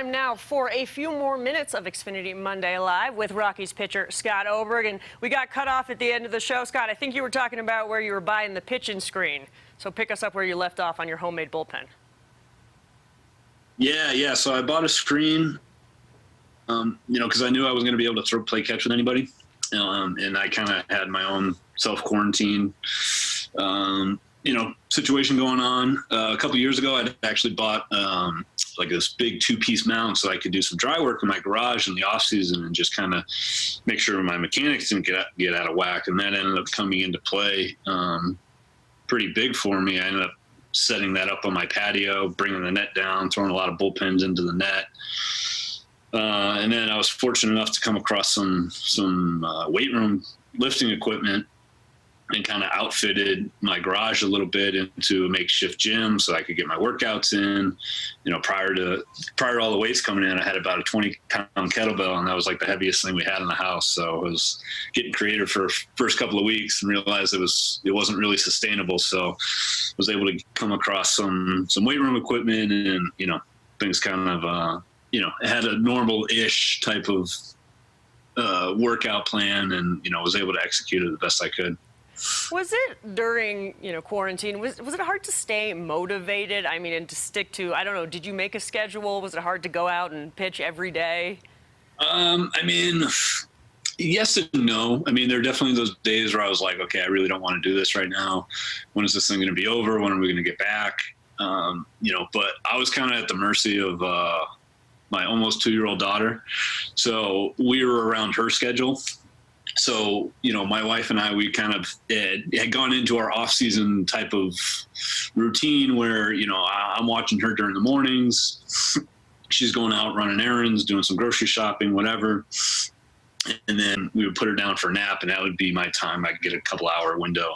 time now for a few more minutes of Xfinity Monday Live with Rockies pitcher Scott Oberg. And we got cut off at the end of the show. Scott, I think you were talking about where you were buying the pitching screen. So pick us up where you left off on your homemade bullpen. Yeah. So I bought a screen, because I knew I wasn't going to be able to play catch with anybody. And I kind of had my own self-quarantine, situation going on. A couple years ago, I'd actually bought like this big two-piece mount so I could do some dry work in my garage in the off season and just kind of make sure my mechanics didn't get out of whack. And that ended up coming into play pretty big for me. I ended up setting that up on my patio, bringing the net down, throwing a lot of bullpens into the net. And then I was fortunate enough to come across some weight room lifting equipment and kind of outfitted my garage a little bit into a makeshift gym so I could get my workouts in. Prior to all the weights coming in, I had about a 20-pound kettlebell, and that was like the heaviest thing we had in the house. So I was getting creative for first couple of weeks and realized it wasn't really sustainable. So I was able to come across some weight room equipment, and things kind of had a normal-ish type of workout plan, and was able to execute it the best I could. Was it during, quarantine, was it hard to stay motivated? I mean, and to stick to, I don't know, did you make a schedule? Was it hard to go out and pitch every day? Yes and no. There are definitely those days where I was like, okay, I really don't want to do this right now. When is this thing going to be over? When are we going to get back? But I was kind of at the mercy of my almost 2-year-old daughter. So we were around her schedule. So, my wife and I, we kind of had gone into our off-season type of routine where, I'm watching her during the mornings. She's going out running errands, doing some grocery shopping, whatever. And then we would put her down for a nap, and that would be my time. I'd get a couple-hour window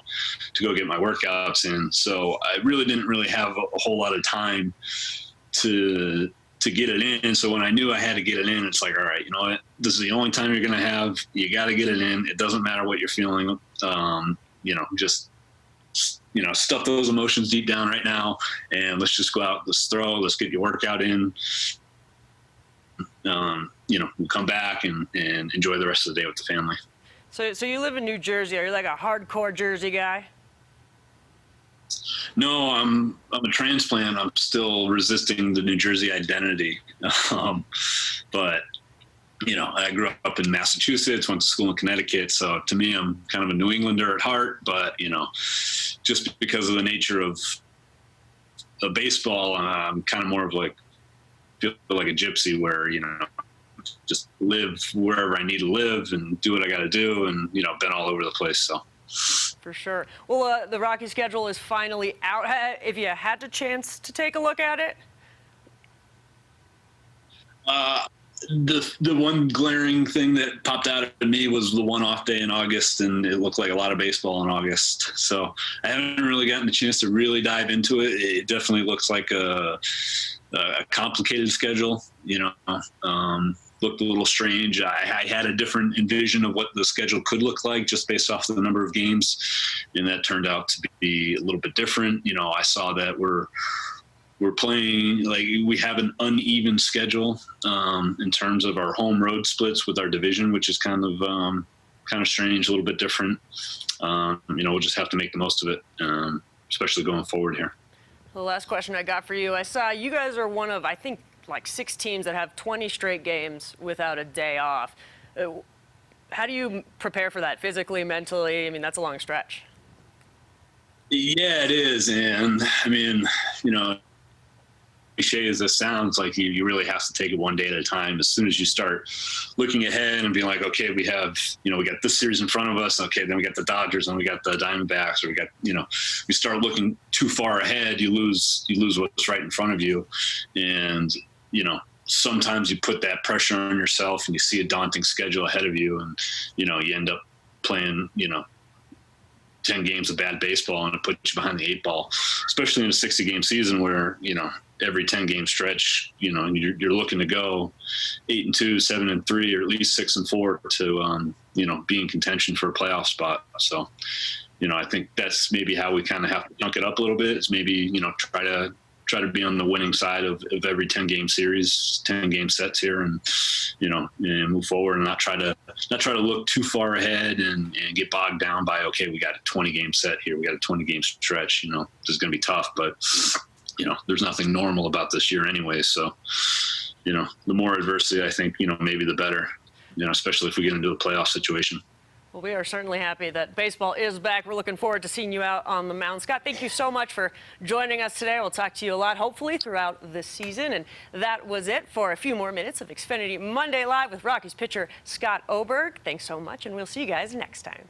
to go get my workouts in. So I really didn't have a whole lot of time to get it in. So when I knew I had to get it in, it's like, all right, you know what? This is the only time you're going to have. You got to get it in. It doesn't matter what you're feeling. Just stuff those emotions deep down right now, and let's just go out. Let's get your workout in. We'll come back and enjoy the rest of the day with the family. So you live in New Jersey. Are you like a hardcore Jersey guy? No, I'm a transplant. I'm still resisting the New Jersey identity. But I grew up in Massachusetts, went to school in Connecticut. So to me, I'm kind of a New Englander at heart. But, just because of the nature of baseball, I'm kind of more of feel like a gypsy where, just live wherever I need to live and do what I got to do. And, been all over the place. So. For sure. Well, the Rockies schedule is finally out. If you had the chance to take a look at it? The one glaring thing that popped out at me was the one off day in August, and it looked like a lot of baseball in August. So I haven't really gotten the chance to really dive into it. It definitely looks like a complicated schedule, looked a little strange. I had a different envision of what the schedule could look like just based off the number of games, and that turned out to be a little bit different. I saw that we're playing, we have an uneven schedule in terms of our home road splits with our division, which is kind of strange, a little bit different. We'll just have to make the most of it, especially going forward here. The last question I got for you, I saw you guys are one of, I think, 6 teams that have 20 straight games without a day off. How do you prepare for that physically, mentally? That's a long stretch. Yeah, it is. And cliche as this sounds, you really have to take it one day at a time. As soon as you start looking ahead and being like, okay, we have, we got this series in front of us. Okay, then we got the Dodgers, and we got the Diamondbacks, or we got, we start looking too far ahead, you lose what's right in front of you. And, sometimes you put that pressure on yourself and you see a daunting schedule ahead of you, and, you end up playing, 10 games of bad baseball, and it puts you behind the 8 ball, especially in a 60-game season where, every 10-game stretch, you're looking to go 8-2, 7-3, or at least 6-4 to, be in contention for a playoff spot. So, I think that's maybe how we kind of have to dunk it up a little bit. Is maybe, try to try to be on the winning side of every 10-game series, 10-game sets here, and and move forward and not try to look too far ahead and get bogged down by, okay, we got a 20-game set here, we got a 20-game stretch. This is going to be tough, but there's nothing normal about this year anyway. So, the more adversity, I think, maybe the better, especially if we get into a playoff situation. Well, we are certainly happy that baseball is back. We're looking forward to seeing you out on the mound. Scott, thank you so much for joining us today. We'll talk to you a lot, hopefully, throughout the season. And that was it for a few more minutes of Xfinity Monday Live with Rockies pitcher Scott Oberg. Thanks so much, and we'll see you guys next time.